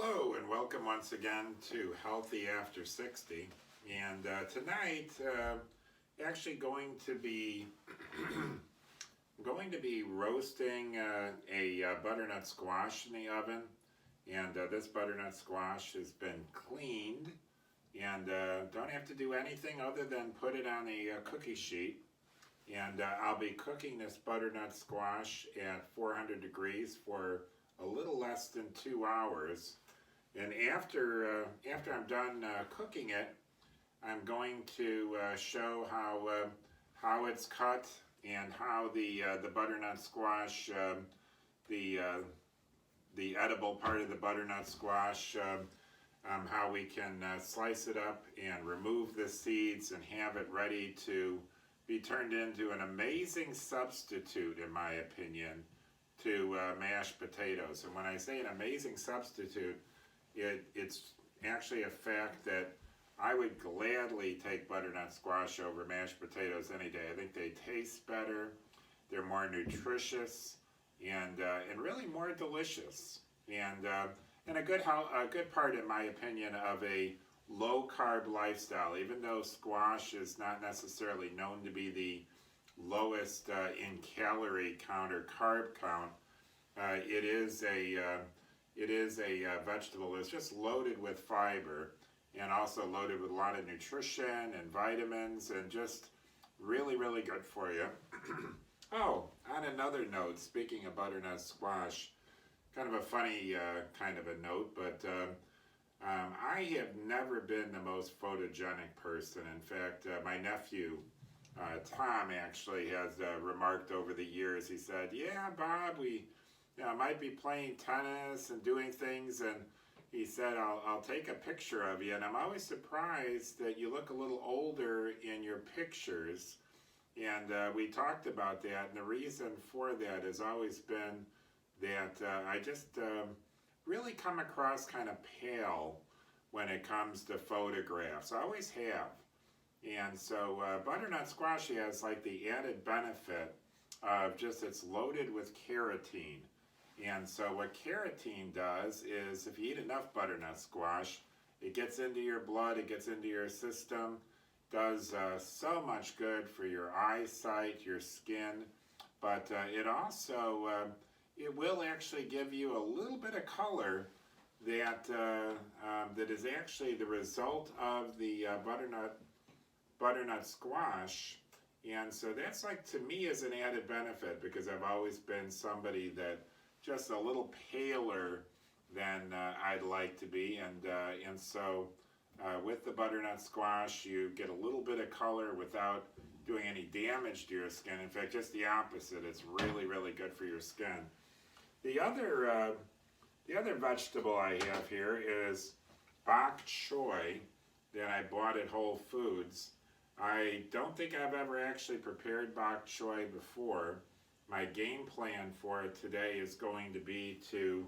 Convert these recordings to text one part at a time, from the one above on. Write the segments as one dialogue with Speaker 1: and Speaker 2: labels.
Speaker 1: Hello and welcome once again to Healthy After 60. And tonight, actually going to be roasting a butternut squash in the oven. And this butternut squash has been cleaned and don't have to do anything other than put it on a cookie sheet. And I'll be cooking this butternut squash at 400 degrees for a little less than 2 hours. And after I'm done cooking it, I'm going to show how it's cut and how the butternut squash, the edible part of the butternut squash, how we can slice it up and remove the seeds and have it ready to be turned into an amazing substitute, in my opinion, to mashed potatoes. And when I say an amazing substitute, it's actually a fact that I would gladly take butternut squash over mashed potatoes any day. I think they taste better, they're more nutritious, and really more delicious. And a good part, in my opinion, of a low carb lifestyle. Even though squash is not necessarily known to be the lowest in calorie count or carb count, it is a vegetable that's just loaded with fiber and also loaded with a lot of nutrition and vitamins and just really, really good for you. Oh, on another note, speaking of butternut squash, kind of a funny kind of a note, but I have never been the most photogenic person. In fact, my nephew, Tom, actually has remarked over the years, he said, yeah, Bob, we might be playing tennis and doing things, and he said, I'll take a picture of you, and I'm always surprised that you look a little older in your pictures. And we talked about that, and the reason for that has always been that I just really come across kind of pale when it comes to photographs. I always have. And so butternut squash has like the added benefit of just it's loaded with carotene. And so what carotene does is if you eat enough butternut squash, it gets into your blood, it gets into your system, does so much good for your eyesight, your skin, but it also, it will actually give you a little bit of color that that is actually the result of the butternut squash. And so that's like, to me, is an added benefit because I've always been somebody that just a little paler than I'd like to be, and so with the butternut squash you get a little bit of color without doing any damage to your skin. In fact, just the opposite. It's really, really good for your skin. The other vegetable I have here is Bok Choy that I bought at Whole Foods. I don't think I've ever actually prepared Bok Choy before. My game plan for it today is going to be to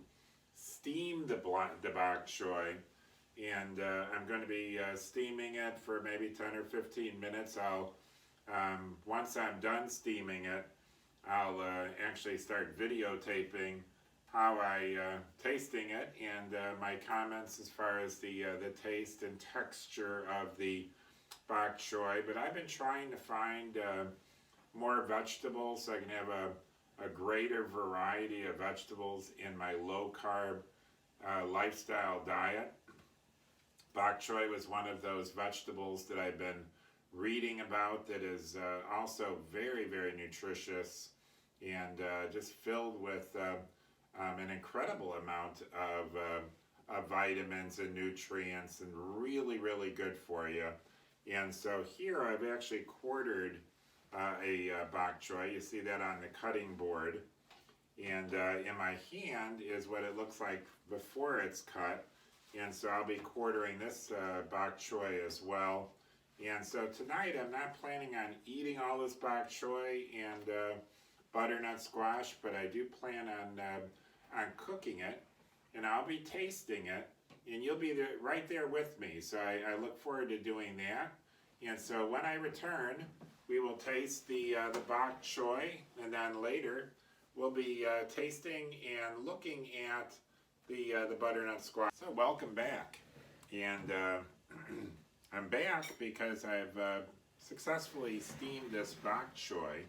Speaker 1: steam the bok choy, and I'm going to be steaming it for maybe 10 or 15 minutes. Once I'm done steaming it, I'll actually start videotaping how I tasting it and my comments as far as the taste and texture of the bok choy. But I've been trying to find more vegetables so I can have a greater variety of vegetables in my low carb lifestyle diet. Bok choy was one of those vegetables that I've been reading about that is also very, very nutritious and just filled with an incredible amount of vitamins and nutrients and really, really good for you. And so here I've actually quartered a bok choy. You see that on the cutting board. And in my hand is what it looks like before it's cut. And so I'll be quartering this bok choy as well. And so tonight I'm not planning on eating all this bok choy and butternut squash, but I do plan on cooking it, and I'll be tasting it, and you'll be right there with me. So I look forward to doing that. And so when I return, we will taste the bok choy, and then later we'll be tasting and looking at the butternut squash. So welcome back, and I'm back because I've successfully steamed this bok choy,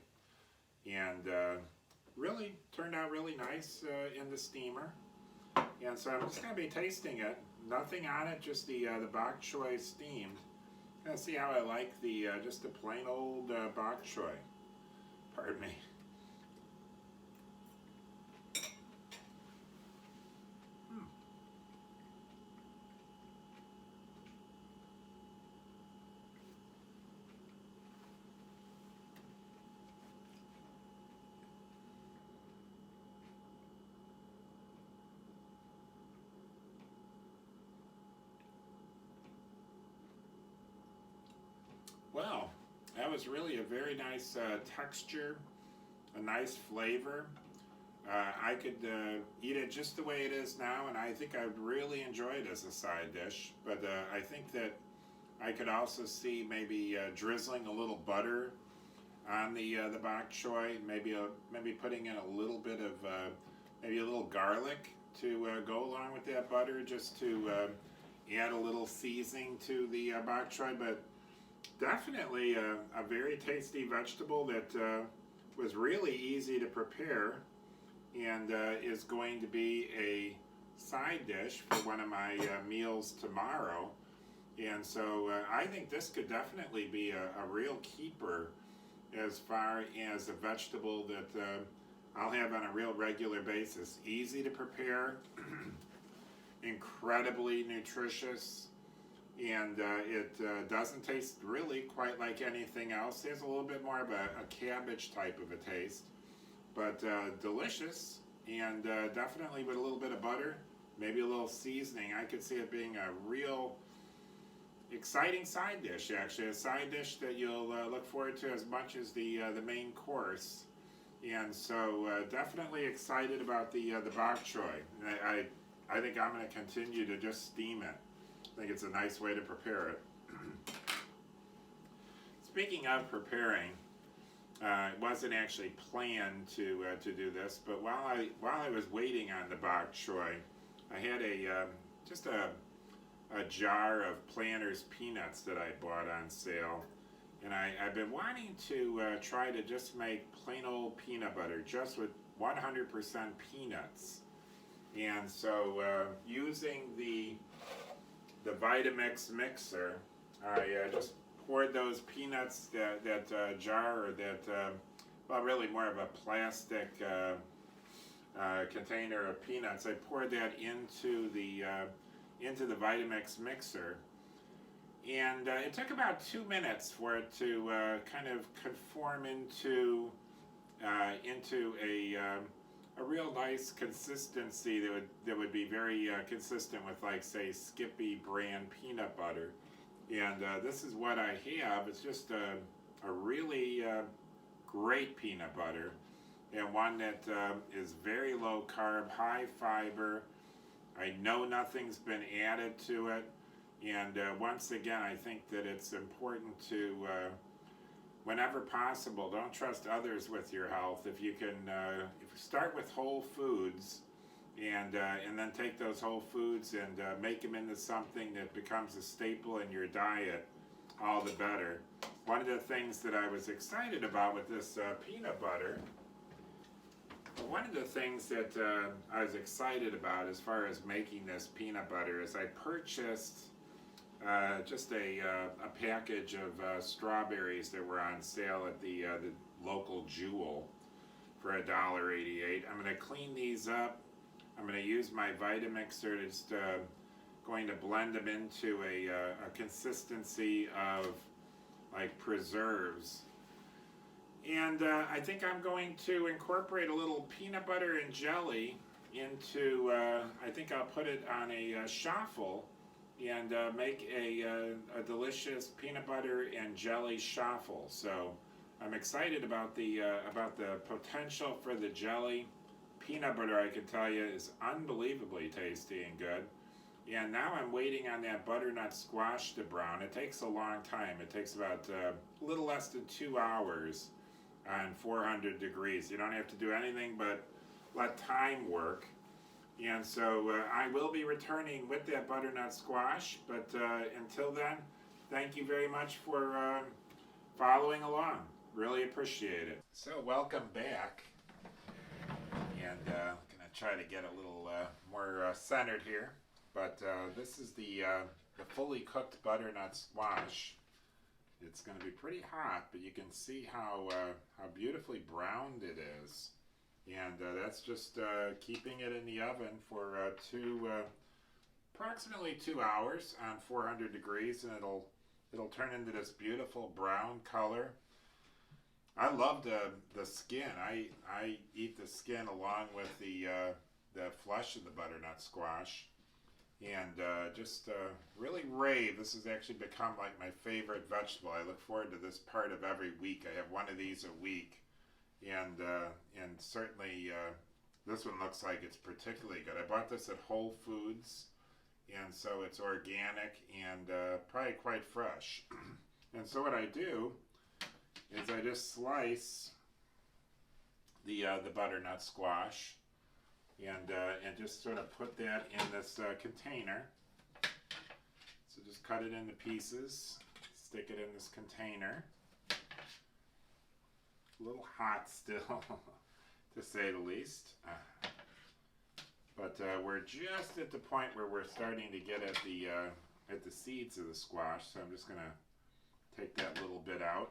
Speaker 1: and really turned out really nice in the steamer. And so I'm just going to be tasting it. Nothing on it, just the bok choy steamed. Gonna see how I like the just the plain old bok choy. Pardon me. Well, that was really a very nice texture, a nice flavor. I could eat it just the way it is now, and I think I would really enjoy it as a side dish. But I think that I could also see maybe drizzling a little butter on the bok choy, maybe putting in a little bit of maybe a little garlic to go along with that butter, just to add a little seasoning to the bok choy. But definitely a very tasty vegetable that was really easy to prepare, and is going to be a side dish for one of my meals tomorrow. And so I think this could definitely be a real keeper as far as a vegetable that I'll have on a real regular basis. Easy to prepare, incredibly nutritious, and it doesn't taste really quite like anything else. It has a little bit more of a cabbage type of a taste, but delicious, and definitely with a little bit of butter, maybe a little seasoning. I could see it being a real exciting side dish, actually, a side dish that you'll look forward to as much as the main course. And so definitely excited about the bok choy. I think I'm going to continue to just steam it. I think it's a nice way to prepare it. Speaking of preparing, it wasn't actually planned to do this, but while I was waiting on the bok choy, I had just a jar of Planters peanuts that I bought on sale, and I've been wanting to try to just make plain old peanut butter just with 100% peanuts. And so using the Vitamix mixer, I just poured those peanuts, that jar, or that, well, really more of a plastic container of peanuts. I poured that into the Vitamix mixer, and it took about 2 minutes for it to kind of conform into a real nice consistency that would be very consistent with, like, say, Skippy brand peanut butter. And this is what I have. It's just a really great peanut butter, and one that is very low carb, high fiber. I know nothing's been added to it, and once again, I think that it's important to, whenever possible, don't trust others with your health. If you can, if you start with whole foods, and then take those whole foods and make them into something that becomes a staple in your diet, all the better. One of the things that I was excited about with this peanut butter, one of the things that I was excited about as far as making this peanut butter is I purchased just a package of strawberries that were on sale at the local Jewel for $1.88. I'm going to clean these up. I'm going to use my Vitamixer. Just going to blend them into a consistency of like preserves. And I think I'm going to incorporate a little peanut butter and jelly into, I think I'll put it on a shuffle and make a delicious peanut butter and jelly shuffle. So I'm excited about the potential for the jelly. Peanut butter, I can tell you, is unbelievably tasty and good. And now I'm waiting on that butternut squash to brown. It takes a long time. It takes about a little less than 2 hours on 400 degrees. You don't have to do anything but let time work. And so I will be returning with that butternut squash, but until then, thank you very much for following along. Really appreciate it. So welcome back, and I'm gonna try to get a little more centered here. But this is the fully cooked butternut squash. It's going to be pretty hot, but you can see how beautifully browned it is, and that's just keeping it in the oven for approximately 2 hours on 400 degrees, and it'll turn into this beautiful brown color. I love the skin. I eat the skin along with the flesh of the butternut squash. And just really rave. This has actually become like my favorite vegetable. I look forward to this part of every week. I have one of these a week, and certainly this one looks like it's particularly good. I bought this at Whole Foods, and so it's organic and probably quite fresh. And so what I do is I just slice the butternut squash. And just sort of put that in this container. So just cut it into pieces, stick it in this container. A little hot still, to say the least. But we're just at the point where we're starting to get at the seeds of the squash. So I'm just gonna take that little bit out.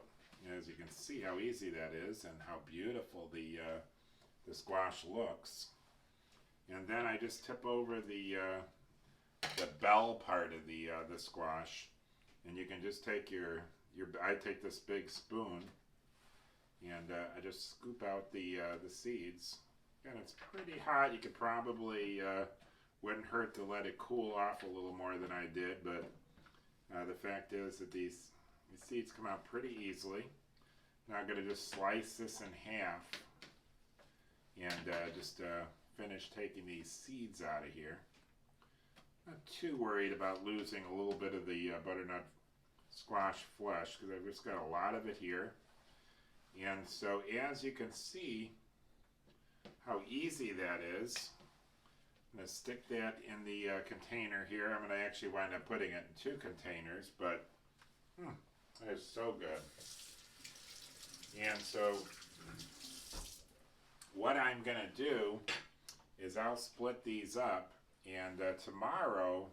Speaker 1: As you can see how easy that is and how beautiful the squash looks. And then I just tip over the bell part of the squash, and you can just take I take this big spoon, and I just scoop out the seeds. And it's pretty hot. You could probably wouldn't hurt to let it cool off a little more than I did, but the fact is that these seeds come out pretty easily. Now I'm going to just slice this in half, and just finish taking these seeds out of here. Not too worried about losing a little bit of the butternut squash flesh, because I've just got a lot of it here. And so as you can see how easy that is, I'm going to stick that in the container here. I'm going to actually wind up putting it in 2 containers, but that is so good. And so what I'm going to do is I'll split these up, and tomorrow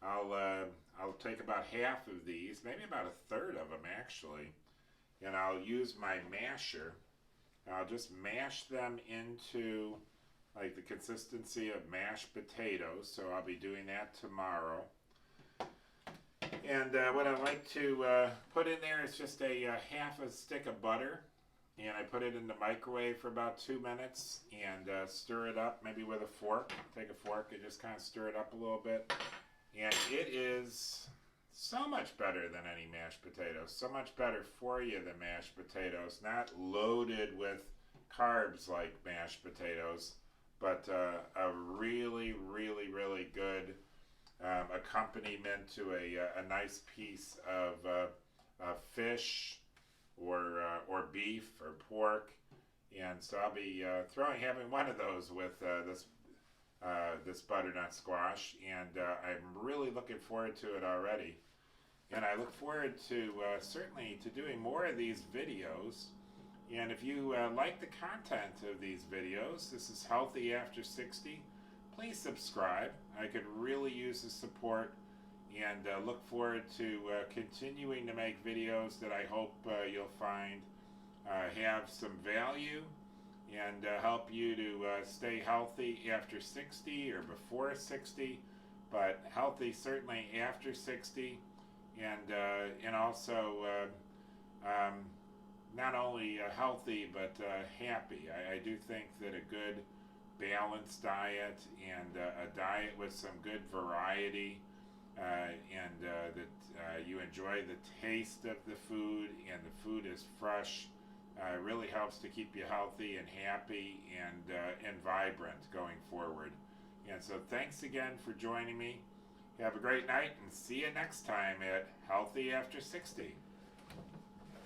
Speaker 1: I'll take about half of these, maybe about a third of them actually, and I'll use my masher. I'll just mash them into like the consistency of mashed potatoes, so I'll be doing that tomorrow. And what I like to put in there is just a half a stick of butter. And I put it in the microwave for about 2 minutes and stir it up, maybe with a fork. Take a fork and just kind of stir it up a little bit. And it is so much better than any mashed potatoes. So much better for you than mashed potatoes. Not loaded with carbs like mashed potatoes, but a really, really, really good accompaniment to a nice piece of fish, or beef or pork, and so I'll be having one of those with this butternut squash, and I'm really looking forward to it already. And I look forward to certainly to doing more of these videos. And if you like the content of these videos, this is Healthy After 60. Please subscribe. I could really use the support. And look forward to continuing to make videos that I hope you'll find have some value and help you to stay healthy after 60 or before 60, but healthy certainly after 60, and also not only healthy but happy. I do think that a good balanced diet and a diet with some good variety, and that you enjoy the taste of the food and the food is fresh, really helps to keep you healthy and happy and vibrant going forward. And so thanks again for joining me. Have a great night and see you next time at Healthy After 60.